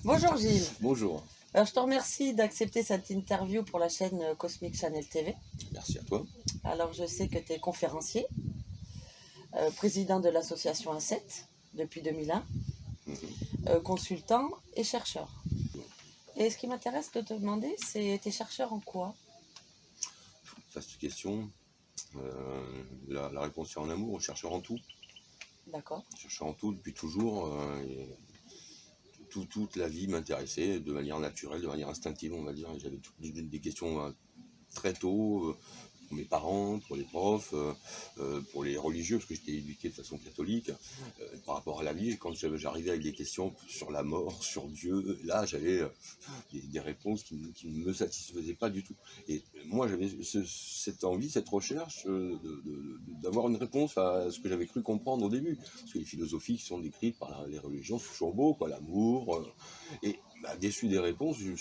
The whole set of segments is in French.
Bonjour Gilles. Bonjour, Alors, je te remercie d'accepter cette interview pour la chaîne Cosmic Channel TV. merci à toi. Alors, je sais que tu es conférencier, président de l'association A7 depuis 2001, Mhm. consultant et chercheur. Et ce qui m'intéresse de te demander, c'est t'es chercheur en quoi? Vaste question. La réponse est en amour, chercheur en tout. D'accord, Chercheur en tout depuis toujours. Et toute la vie m'intéressait de manière naturelle, de manière instinctive, on va dire. Et j'avais des questions très tôt, pour mes parents, pour les profs, pour les religieux, parce que j'étais éduqué de façon catholique, par rapport à la vie. Et quand j'arrivais avec des questions sur la mort, sur Dieu, là j'avais des réponses qui ne me satisfaisaient pas du tout. Et moi, j'avais cette envie, cette recherche d'avoir une réponse à ce que j'avais cru comprendre au début. Parce que les philosophies qui sont décrites par les religions, c'est toujours beau, quoi, l'amour. Et déçu des réponses, je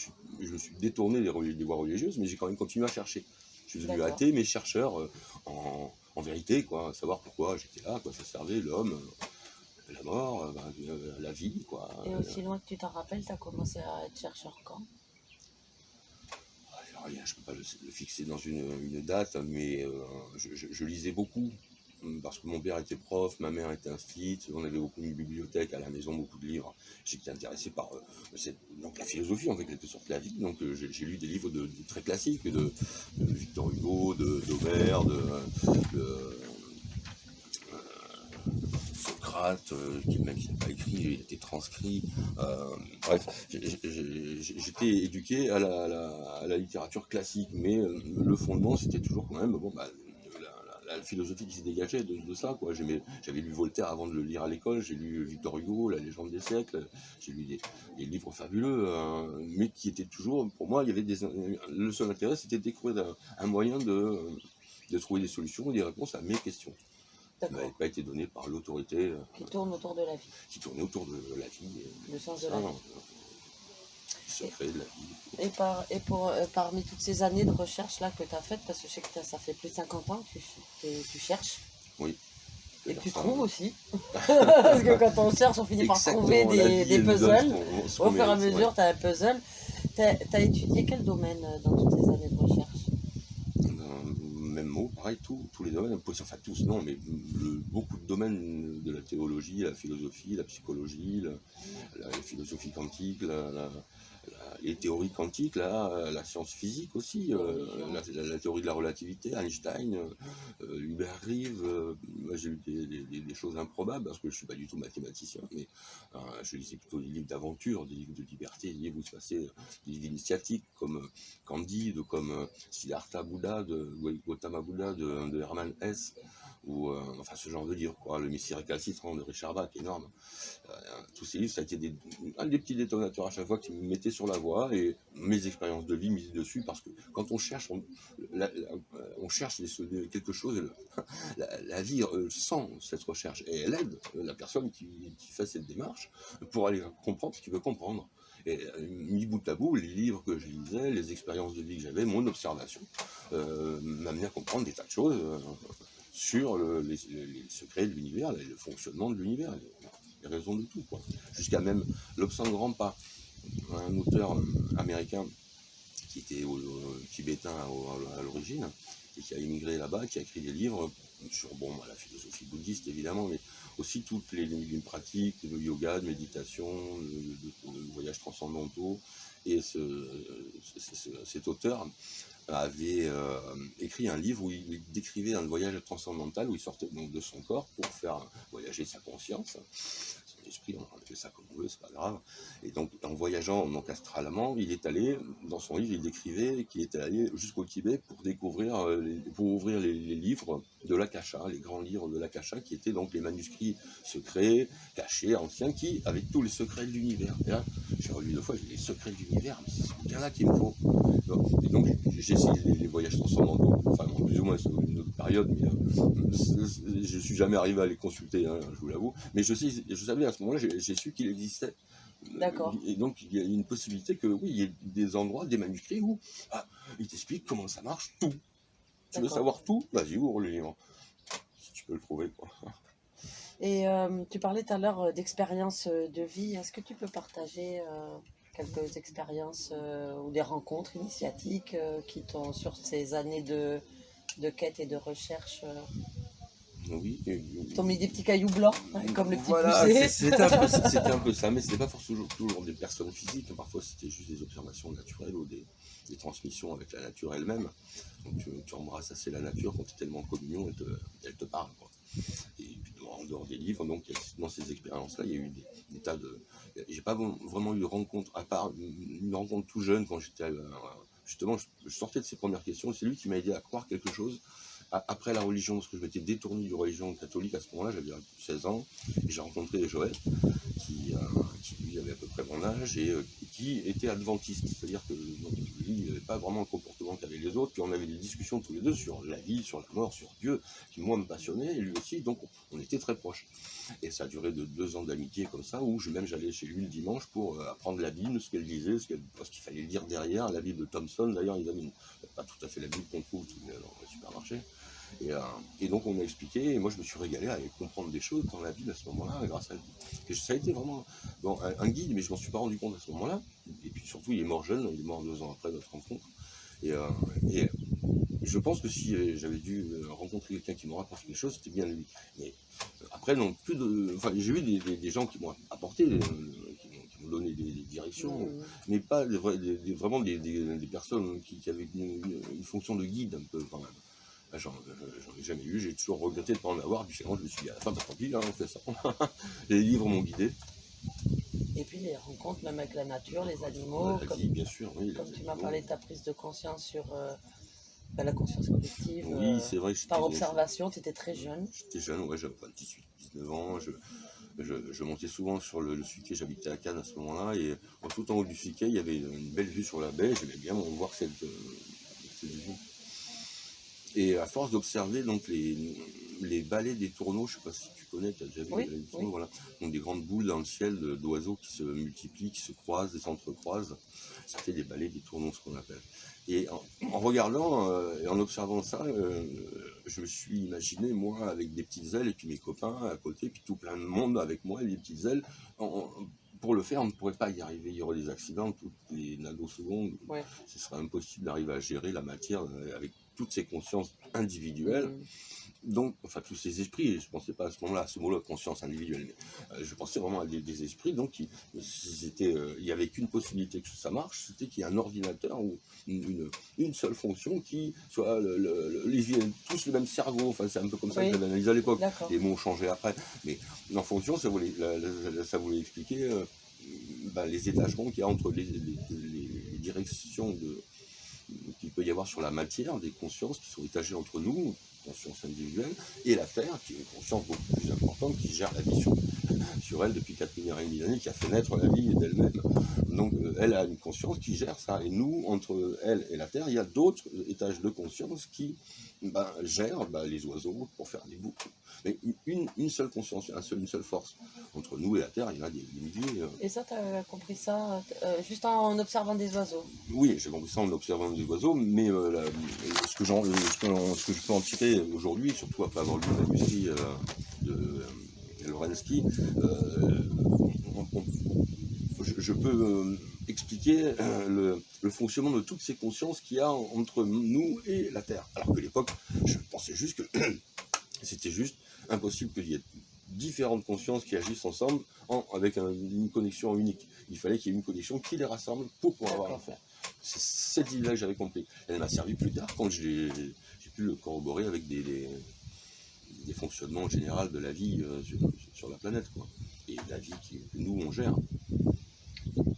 me suis détourné des voies religieuses, mais j'ai quand même continué à chercher. Je suis devenu d'accord. athée, mais chercheur en vérité, quoi, savoir pourquoi j'étais là, à quoi ça servait, l'homme, la mort, la vie, quoi. Et aussi loin que tu t'en rappelles, tu as commencé à être chercheur quand? Rien, je ne peux pas le fixer dans une date, mais je lisais beaucoup, parce que mon père était prof, ma mère était instite, on avait beaucoup une bibliothèque à la maison, beaucoup de livres. J'étais intéressé par donc la philosophie, en fait, quelque sorte la vie. Donc j'ai lu des livres très classiques, de Victor Hugo, d'Homère, de Socrate, qui même qui n'a pas écrit, il a été transcrit. Bref, j'étais éduqué à la littérature classique, mais le fondement, c'était toujours quand même bon, la philosophie qui s'est dégagée de ça, quoi. J'avais lu Voltaire avant de le lire à l'école, j'ai lu Victor Hugo, La légende des siècles, j'ai lu des livres fabuleux, mais qui étaient toujours, pour moi, il y avait le seul intérêt, c'était de découvrir un moyen de trouver des solutions, des réponses à mes questions qui n'avait D'accord. pas été donné par l'autorité Qui tourne autour de la vie, qui tournait autour de la vie, et le sens tout de ça, la vie. les Et, secrets de la vie. parmi toutes ces années de recherche là que tu as faites, parce que je sais que ça fait plus de 50 ans que tu cherches, Oui, et que tu ça, trouves aussi. Parce que quand on cherche, on finit par trouver exactement, la vie, des elle nous donne puzzles. ce Au qu'on fur et à mérite. Ouais. mesure, tu as un puzzle. Tu as étudié quel domaine dans toutes ces années de recherche? Même mot, pareil, tous les domaines, enfin tous, non, mais beaucoup de domaines de la théologie, la philosophie, la psychologie, la philosophie quantique, les théories quantiques, la science physique aussi, Les religions. la théorie de la relativité, Einstein, Hubert Reeves. Moi, j'ai lu des choses improbables parce que je ne suis pas du tout mathématicien, mais je lisais plutôt des livres d'aventure, des livres de liberté, des livres où se passaient des livres initiatiques comme Candide, comme Siddhartha Bouddha, Gautama Bouddha de Hermann Hesse, ou enfin ce genre de livres, quoi. Le Messie récalcitrant de Richard Bach, énorme. Tous ces livres, ça a été un des petits détonateurs à chaque fois qui me mettaient sur la voie, et mes expériences de vie mises dessus, parce que quand on cherche, on cherche quelque chose, et la vie sent cette recherche, et elle aide la personne qui fait cette démarche pour aller comprendre ce qu'il veut comprendre. Et mis bout à bout, les livres que je lisais, les expériences de vie que j'avais, mon observation, m'amenaient à comprendre des tas de choses sur les secrets de l'univers, le fonctionnement de l'univers, les raisons de tout, quoi. Jusqu'à même Lobsang Rampa, un auteur américain qui était tibétain à l'origine, et qui a immigré là-bas, qui a écrit des livres sur la philosophie bouddhiste évidemment, mais aussi toutes les pratiques, le yoga, de méditation, de voyages transcendantaux. Et cet auteur avait écrit un livre où il décrivait un voyage transcendantal, où il sortait donc de son corps pour faire voyager sa conscience, son esprit, on appelle ça comme on veut, c'est pas grave. Et donc en voyageant donc astralement, il est allé, dans son livre, il décrivait qu'il était allé jusqu'au Tibet pour découvrir, pour ouvrir les livres de l'Akasha, les grands livres de l'Akasha, qui étaient donc les manuscrits secrets, cachés, anciens, qui avaient tous les secrets de l'univers. Et là, j'ai relu 2 fois, j'ai dit, les secrets de l'univers, mais c'est ce bouquin-là qu'il me faut. Et donc j'ai essayé les voyages transcendantaux, enfin plus ou moins sur une autre période, mais je ne suis jamais arrivé à les consulter, hein, je vous l'avoue. Mais je savais à ce moment-là, j'ai su qu'il existait. D'accord. Et donc il y a une possibilité que oui, il y ait des endroits, des manuscrits où ils t'expliquent comment ça marche, tout. Tu veux D'accord. savoir tout? Vas-y, ouvre le livre. Si tu peux le trouver, quoi. Et tu parlais tout à l'heure d'expériences de vie. Est-ce que tu peux partager quelques expériences ou des rencontres initiatiques qui t'ont, sur ces années de quête et de recherche, Oui, t'ont mis des petits cailloux blancs, hein, comme les petits voilà, poussés? c'était un peu ça, mais c'était pas forcément toujours des personnes physiques, parfois c'était juste des observations naturelles ou des transmissions avec la nature elle-même. Donc tu embrasses assez la nature quand tu es tellement en communion, elle te parle, quoi. Et puis en dehors des livres, donc dans ces expériences-là, il y a eu des tas de. J'ai pas vraiment eu de rencontre, à part une rencontre tout jeune quand j'étais. Justement, je sortais de ces premières questions, c'est lui qui m'a aidé à croire quelque chose après la religion, parce que je m'étais détourné du religion catholique à ce moment-là, j'avais 16 ans, et j'ai rencontré Joël, qui lui avait à peu près mon âge, et qui était adventiste, c'est-à-dire que donc, lui, il n'avait pas vraiment le comportement qu'avaient les autres, puis on avait des discussions tous les deux sur la vie, sur la mort, sur Dieu, qui moi me passionnait, et lui aussi, donc on était très proches. Et ça a duré de 2 ans d'amitié comme ça, où j'allais chez lui le dimanche pour apprendre la Bible, ce qu'elle disait, ce qu'il fallait lire derrière, la Bible de Thomson, d'ailleurs il avait pas tout à fait la Bible qu'on trouve dans le supermarché. Et donc on m'a expliqué, et moi je me suis régalé à comprendre des choses dans la Bible à ce moment-là, grâce à lui. Et ça a été vraiment bon, un guide, mais je m'en suis pas rendu compte à ce moment-là. Et puis surtout, il est mort jeune, il est mort 2 ans après notre rencontre. Et, et je pense que si j'avais dû rencontrer quelqu'un qui m'aurait apporté quelque chose, c'était bien lui. Mais après, non, plus de. Enfin, j'ai eu des gens qui m'ont apporté, qui m'ont donné des directions, Mhm. mais pas vraiment des personnes qui avaient une fonction de guide un peu quand même. J'en ai jamais eu, j'ai toujours regretté de ne pas en avoir, puis finalement je me suis dit à la fin, tant pis, hein, on fait ça. Les livres m'ont guidé. Et puis les rencontres même avec la nature, les animaux, La comme, vie, bien sûr, oui, comme les tu m'as animaux. parlé de ta prise de conscience sur la conscience collective, Oui, c'est vrai que par observation, tu étais très jeune. j'étais jeune, ouais, j'avais 18, 19 ans, je montais souvent sur le Suquet, j'habitais à Cannes à ce moment-là, et tout en haut du Suquet, il y avait une belle vue sur la baie, j'aimais bien voir cette vue. Et à force d'observer donc les balais des tourneaux, je ne sais pas si tu connais, tu as déjà vu les Oui, balais des oui. tourneaux, voilà. Donc des grandes boules dans le ciel d'oiseaux qui se multiplient, qui se croisent, et s'entrecroisent. Ça fait des balais des tourneaux, ce qu'on appelle. Et en regardant et en observant ça, je me suis imaginé, moi, avec des petites ailes, et puis mes copains à côté, puis tout plein de monde avec moi, et des petites ailes. Pour le faire, on ne pourrait pas y arriver. Il y aurait des accidents toutes les nanosecondes. Ouais. Ce serait impossible d'arriver à gérer la matière avec toutes ces consciences individuelles. Mhm. Donc, enfin, tous ces esprits, je ne pensais pas à ce moment-là, à ce mot-là, conscience individuelle, mais je pensais vraiment à des esprits, donc il n'y avait qu'une possibilité que ça marche, c'était qu'il y ait un ordinateur ou une seule fonction qui soit, ils aient tous le même cerveau, enfin, c'est un peu comme ça que Oui, j'avais analysé à l'époque, d'accord. les mots ont changé après, mais en fonction, ça voulait expliquer les étagements qu'il y a entre les directions qu'il peut y avoir sur la matière, des consciences qui sont étagées entre nous, conscience individuelle, et la Terre, qui est une conscience beaucoup plus importante, qui gère la vie sur elle depuis 4 milliards et demi d'années, qui a fait naître la vie d'elle-même. Donc elle a une conscience qui gère ça. Et nous, entre elle et la Terre, il y a d'autres étages de conscience qui gèrent les oiseaux pour faire des boucles. Mais une seule conscience, une seule force. Entre nous et la Terre, il y en a des milliers. Et ça, tu as compris ça juste en observant des oiseaux? Oui, j'ai compris ça en observant des oiseaux, mais ce que je peux en tirer aujourd'hui, surtout après avoir lu le manuscrit de Lorenzki, je peux expliquer le fonctionnement de toutes ces consciences qu'il y a entre nous et la Terre. Alors que l'époque, je pensais juste que c'était juste impossible qu'il y ait différentes consciences qui agissent ensemble avec une connexion unique. Il fallait qu'il y ait une connexion qui les rassemble pour pouvoir avoir l'affaire. C'est cette idée-là que j'avais compris. Elle m'a servi plus tard quand j'ai pu le corroborer avec des fonctionnements généraux de la vie sur la planète, quoi. Et la vie que nous, on gère.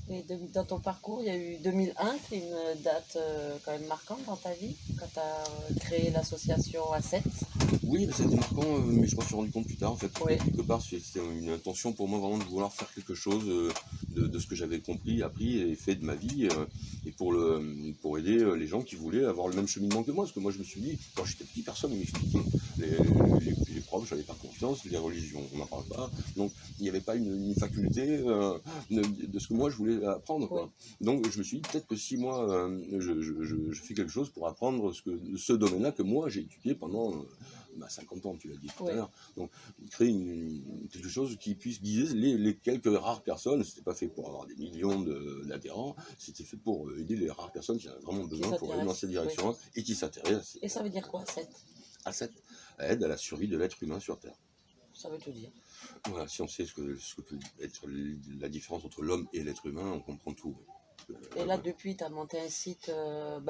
Et dans ton parcours, il y a eu 2001, qui est une date quand même marquante dans ta vie, quand tu as créé l'association A7. Oui, c'était marquant, mais je m'en suis rendu compte plus tard. En fait, Oui. quelque part, c'était une intention pour moi vraiment de vouloir faire quelque chose de ce que j'avais compris, appris et fait de ma vie, et pour aider les gens qui voulaient avoir le même cheminement que moi. Parce que moi, je me suis dit, quand j'étais petit, personne ne m'expliquait. Les profs, j'avais pas confiance, les religions, on n'en parle pas. Donc, il n'y avait pas une faculté de ce que moi, je voulais apprendre, quoi. Oui. Donc, je me suis dit, peut-être que si moi, je fais quelque chose pour apprendre ce domaine-là que moi, j'ai étudié pendant 50 ans, tu l'as dit tout à Oui. l'heure. Donc, créer quelque chose qui puisse guider les quelques rares personnes. C'était pas fait pour avoir des millions d'adhérents, c'était fait pour aider les rares personnes qui en avaient vraiment besoin pour aller dans cette Oui. direction et qui s'intéressent Et ça veut dire quoi, 7? à cette aide à la survie de l'être humain sur Terre. Ça veut tout dire. Voilà, si on sait ce que peut être la différence entre l'homme et l'être humain, on comprend tout. Et là, depuis, tu as monté un site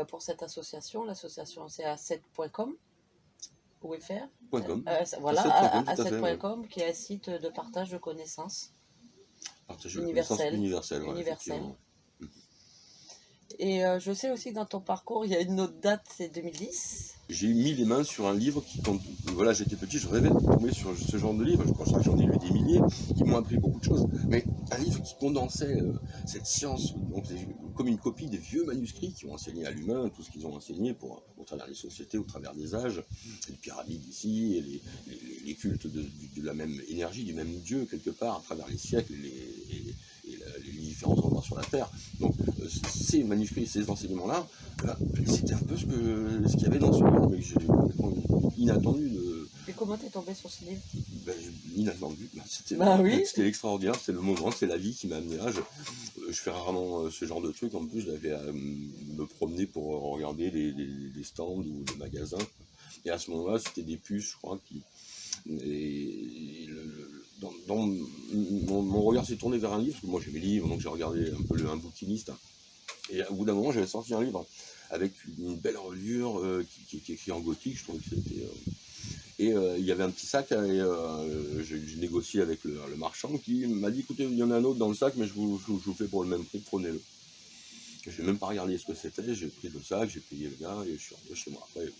pour cette association. L'association, c'est a7.com. .fr. .com. Voilà, A7.com, tout à fait. a7.com, qui est un site de partage de connaissances. Partager la connaissance universelle. Voilà, effectivement. Et je sais aussi que dans ton parcours, il y a une autre date, c'est 2010. J'ai mis les mains sur un livre qui, quand voilà, j'étais petit, je rêvais de tomber sur ce genre de livre. Je pense que j'en ai lu des milliers, qui m'ont appris beaucoup de choses. Mais un livre qui condensait cette science, donc, comme une copie des vieux manuscrits qui ont enseigné à l'humain, tout ce qu'ils ont enseigné au travers des sociétés, au travers des âges, les pyramides ici, et les cultes de la même énergie, du même Dieu, quelque part, à travers les siècles et les différents endroits sur la Terre. Donc ces manuscrits, ces enseignements-là, c'était un peu ce qu'il y avait dans ce livre, mais j'ai complètement inattendu. Et comment t'es tombé sur ce livre? Inattendu. Oui. C'était extraordinaire, c'est le moment, c'est la vie qui m'a amené là. Je fais rarement ce genre de truc. En plus, j'avais à me promener pour regarder les stands ou les magasins. Et à ce moment-là, c'était des puces, je crois, dans mon regard s'est tourné vers un livre, parce que moi j'ai mes livres, donc j'ai regardé un peu un bouquiniste. Et au bout d'un moment, j'avais sorti un livre avec une belle reliure qui est écrit en gothique, je trouvais que c'était... Et il y avait un petit sac, et j'ai négocié avec le marchand qui m'a dit, écoutez, il y en a un autre dans le sac, mais je vous fais pour le même prix, prenez-le. Je n'ai même pas regardé ce que c'était, j'ai pris le sac, j'ai payé le gars, et je suis rentré chez moi. Après,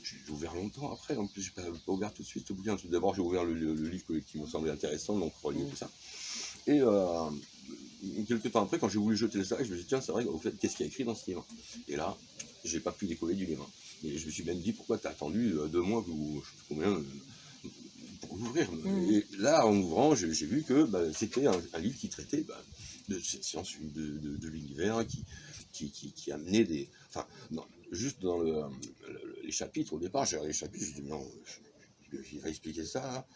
j'ai ouvert longtemps après, en plus, j'ai pas ouvert tout de suite le bouquin. Tout d'abord, j'ai ouvert le livre qui me semblait intéressant, donc relié tout ça. Et quelques temps après, quand j'ai voulu jeter le sac, je me suis dit, tiens, c'est vrai, au fait, qu'est-ce qu'il y a écrit dans ce livre? Et là, j'ai pas pu décoller du livre. Et je me suis même dit, pourquoi tu as attendu 2 mois ou je sais plus combien pour l'ouvrir? Et là, en ouvrant, j'ai vu que c'était un livre qui traitait de cette science de l'univers, qui amenait des... Enfin, non, juste dans les chapitres, au départ, j'ai regardé les chapitres, je me suis dit, non, il va expliquer ça,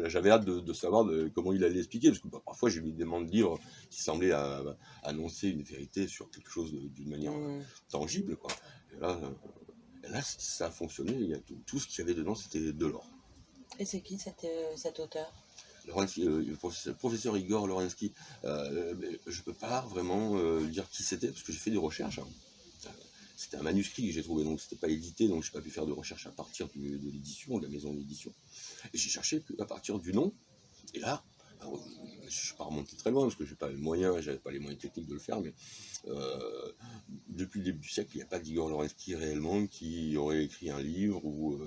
j'avais hâte de savoir comment il allait expliquer, parce que parfois j'ai lu des demandes de livres qui semblaient annoncer une vérité sur quelque chose d'une manière tangible, quoi. Et là, ça a fonctionné, tout ce qu'il y avait dedans, c'était de l'or. Et c'est qui cet auteur? Le professeur Igor Lorensky. Je ne peux pas vraiment dire qui c'était, parce que j'ai fait des recherches. C'était un manuscrit que j'ai trouvé, donc c'était pas édité, donc je n'ai pas pu faire de recherche à partir de l'édition, de la maison d'édition. Et j'ai cherché à partir du nom, et là, alors, je ne suis pas remonté très loin, parce que je n'avais pas les moyens techniques de le faire, mais depuis le début du siècle, il n'y a pas d'Igor Lorensky réellement qui aurait écrit un livre ou...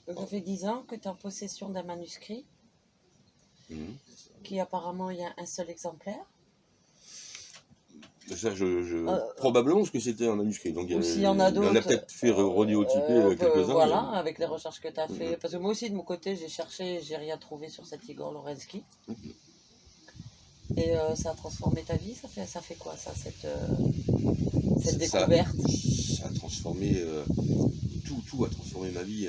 Donc ça fait 10 ans que tu es en possession d'un manuscrit, qui apparemment, il y a un seul exemplaire. Ça, probablement parce que c'était un manuscrit. Donc, ou s'il y en a d'autres. On a peut-être fait redéotyper quelques-uns. Voilà, avec les recherches que tu as fait. Parce que moi aussi, de mon côté, j'ai cherché, j'ai rien trouvé sur cet Igor Lorensky. Et ça a transformé ta vie? Ça fait quoi, ça, cette découverte? Ça a transformé... tout a transformé ma vie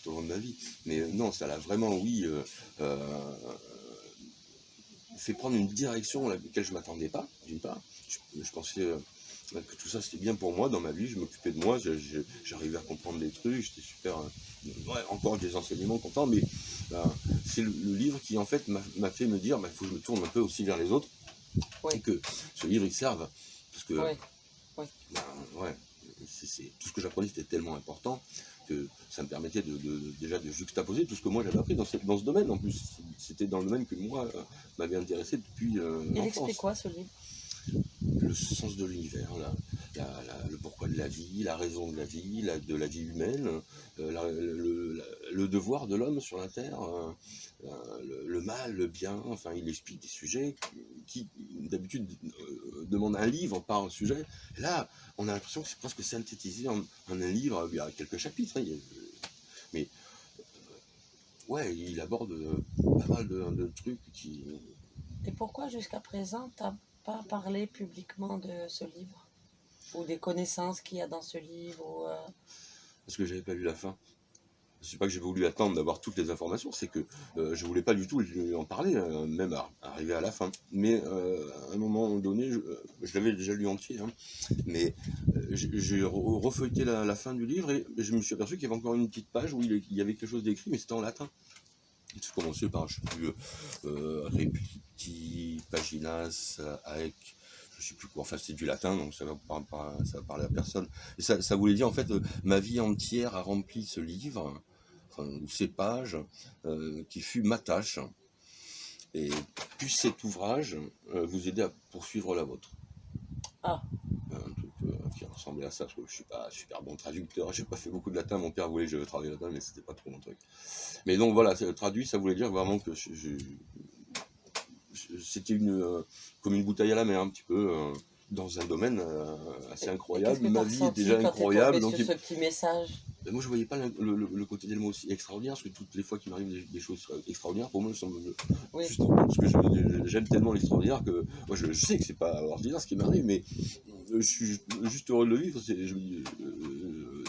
tout au long de ma vie. Mais non, ça l'a vraiment, oui... fait prendre une direction à laquelle je ne m'attendais pas, d'une part. Je pensais que tout ça c'était bien pour moi dans ma vie, je m'occupais de moi, j'arrivais à comprendre des trucs, j'étais super... encore des enseignements contents, mais c'est le livre qui en fait m'a fait me dire, il faut que je me tourne un peu aussi vers les autres, et que ce livre il serve, parce que tout ce que j'apprenais c'était tellement important, que ça me permettait déjà de juxtaposer tout ce que moi j'avais appris dans ce domaine. En plus, c'était dans le domaine que moi m'avait intéressé depuis l'enfance. Il explique quoi, ce livre? Le sens de l'univers, le pourquoi de la vie, la raison de la vie, de la vie humaine, le devoir de l'homme sur la Terre, le mal, le bien. Enfin, il explique des sujets qui d'habitude demandent un livre par sujet. Et là, on a l'impression que c'est presque synthétisé en un livre. Il y a quelques chapitres, mais ouais, il aborde pas mal de trucs qui... Et pourquoi jusqu'à présent tu n'as pas parlé publiquement de ce livre? Ou des connaissances qu'il y a dans ce livre parce que j'avais pas lu la fin. C'est pas que j'ai voulu attendre d'avoir toutes les informations, c'est que je voulais pas du tout en parler, même arriver à la fin. Mais à un moment donné, je l'avais déjà lu entier, hein, mais j'ai refeuilleté la fin du livre et je me suis aperçu qu'il y avait encore une petite page où il y avait quelque chose d'écrit, mais c'était en latin. Je commençais par, je sais plus, Repeti Paginas Aec, je sais plus quoi, enfin c'est du latin, donc ça va parler à personne. Et ça voulait dire en fait, ma vie entière a rempli ce livre, enfin, ou ces pages, qui fut ma tâche. Et puisse cet ouvrage vous aider à poursuivre la vôtre. Ah. Un truc qui ressemblait à ça, parce que je suis pas super bon traducteur, j'ai pas fait beaucoup de latin, mon père voulait que je travaille latin, mais c'était pas trop mon truc. Mais donc voilà, traduit, ça voulait dire vraiment que c'était comme une bouteille à la mer, un petit peu, dans un domaine assez incroyable. Ma vie est déjà incroyable. Donc sur ce petit message. Moi, je voyais pas le côté tellement aussi extraordinaire, parce que toutes les fois qu'il m'arrive des choses extraordinaires, pour moi, ça me juste, parce que j'aime tellement l'extraordinaire que moi, je sais que c'est pas ordinaire ce qui m'arrive, mais je suis juste heureux de le vivre. Je me dis,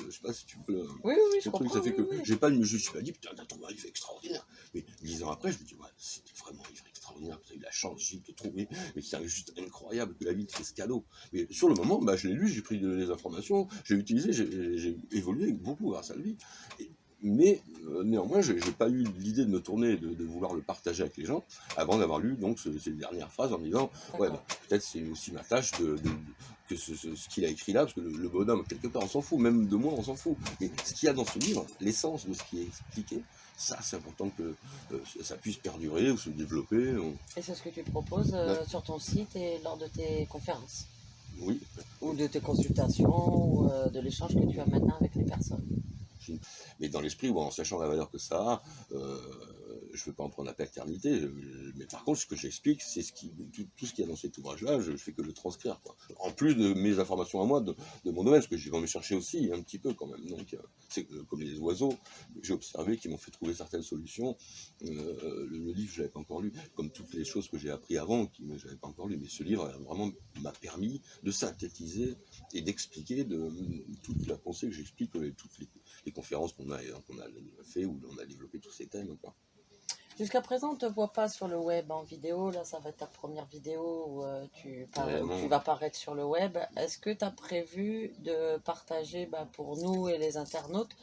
je sais pas si tu peux. Oui, je comprends. Ça fait que j'ai pas, je me suis pas dit, putain, t'as trouvé un livre extraordinaire. Mais 10 ans après, je me dis, ouais, c'était vraiment un livre extraordinaire, tu as eu la chance, Gilles, de trouver, mais c'est juste incroyable que la vie te fait ce cadeau. Mais sur le moment, je l'ai lu, j'ai pris les informations, j'ai utilisé, j'ai évolué beaucoup grâce à lui. Mais néanmoins, j'ai pas eu l'idée de me tourner, de vouloir le partager avec les gens, avant d'avoir lu donc ces dernières phrases en me disant, ouais, peut-être c'est aussi ma tâche que ce qu'il a écrit là, parce que le bonhomme, quelque part, on s'en fout, même de moi, on s'en fout. Mais ce qu'il y a dans ce livre, l'essence de ce qui est expliqué, ça, c'est important que ça puisse perdurer ou se développer. Et c'est ce que tu proposes sur ton site et lors de tes conférences. Oui. Ou de tes consultations, ou de l'échange que tu as maintenant avec les personnes. Mais dans l'esprit, en sachant la valeur que ça a, je ne veux pas en prendre la paternité, mais par contre, ce que j'explique, c'est tout ce qu'il y a dans cet ouvrage-là, je ne fais que le transcrire, quoi. En plus de mes informations à moi, de mon domaine, parce que je vais me chercher aussi un petit peu quand même. Donc, c'est comme les oiseaux, j'ai observé, qui m'ont fait trouver certaines solutions. Le livre, je ne l'avais pas encore lu, comme toutes les choses que j'ai appris avant, je n'avais pas encore lu, mais ce livre vraiment m'a permis de synthétiser et d'expliquer toute la pensée que j'explique, toutes les conférences qu'on a fait, où on a développé tous ces thèmes, quoi. Jusqu'à présent, on ne te voit pas sur le web en vidéo. Là, ça va être ta première vidéo où tu vas apparaître sur le web. Est-ce que tu as prévu de partager pour nous et les internautes,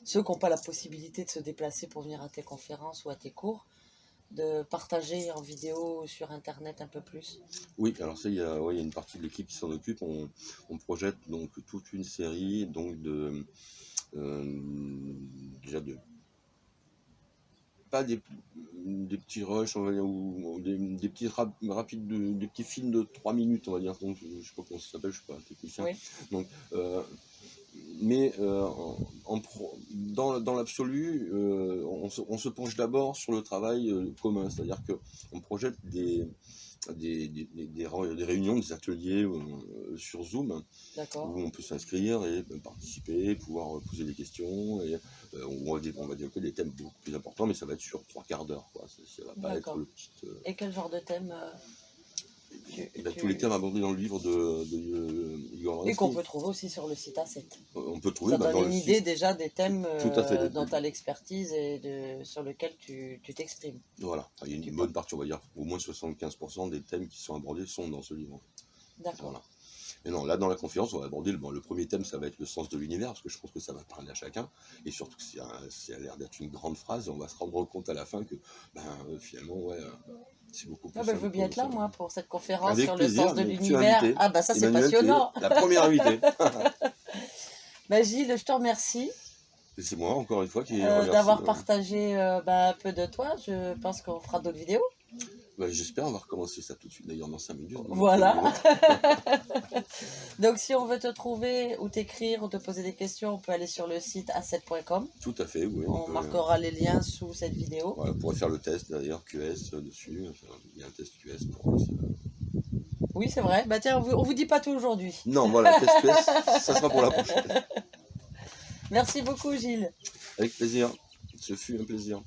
ceux qui n'ont pas la possibilité de se déplacer pour venir à tes conférences ou à tes cours, de partager en vidéo sur Internet un peu plus? Oui, alors ça, il y a une partie de l'équipe qui s'en occupe. On projette donc toute une série donc déjà pas des petits rushs, on va dire, ou des petits rapides, des petits films de 3 minutes, on va dire. Donc, je ne sais pas comment ça s'appelle, je ne suis pas un technicien. Oui. Donc, mais dans l'absolu, on se penche d'abord sur le travail commun, c'est-à-dire qu'on projette des réunions, des ateliers sur Zoom, où on peut s'inscrire et participer, pouvoir poser des questions, et on va développer des thèmes beaucoup plus importants, mais ça va être sur 3 quarts d'heure, quoi. Ça va pas être le petit... Et quel genre de thème tous les thèmes abordés dans le livre de Igor Landowski. Et qu'on peut trouver aussi sur le site A7. On peut trouver ça donne une idée déjà des thèmes dont tu as l'expertise et sur lesquels tu t'exprimes. Voilà, il y a une bonne partie, on va dire, au moins 75% des thèmes qui sont abordés sont dans ce livre. D'accord. Voilà. Mais non, là dans la conférence, on va aborder le premier thème, ça va être le sens de l'univers, parce que je pense que ça va parler à chacun, et surtout que ça a l'air d'être une grande phrase, et on va se rendre compte à la fin que finalement, c'est beaucoup plus je veux bien être là, moi, pour cette conférence avec sur plaisir, le sens de l'univers. Ah ça c'est passionnant. La première invitée. Gilles, je te remercie. C'est moi, encore une fois, qui d'avoir partagé un peu de toi. Je pense qu'on fera d'autres vidéos. J'espère, on va recommencer ça tout de suite, d'ailleurs, dans 5 minutes. Voilà. Donc, si on veut te trouver ou t'écrire ou te poser des questions, on peut aller sur le site a7.com. Tout à fait, oui. On marquera les liens sous cette vidéo. Voilà, on pourrait faire le test, d'ailleurs, QS dessus. Il y a un test QS pour ça. Oui, c'est vrai. Tiens, on vous dit pas tout aujourd'hui. Non, voilà, test QS, ça sera pour la prochaine. Merci beaucoup, Gilles. Avec plaisir. Ce fut un plaisir.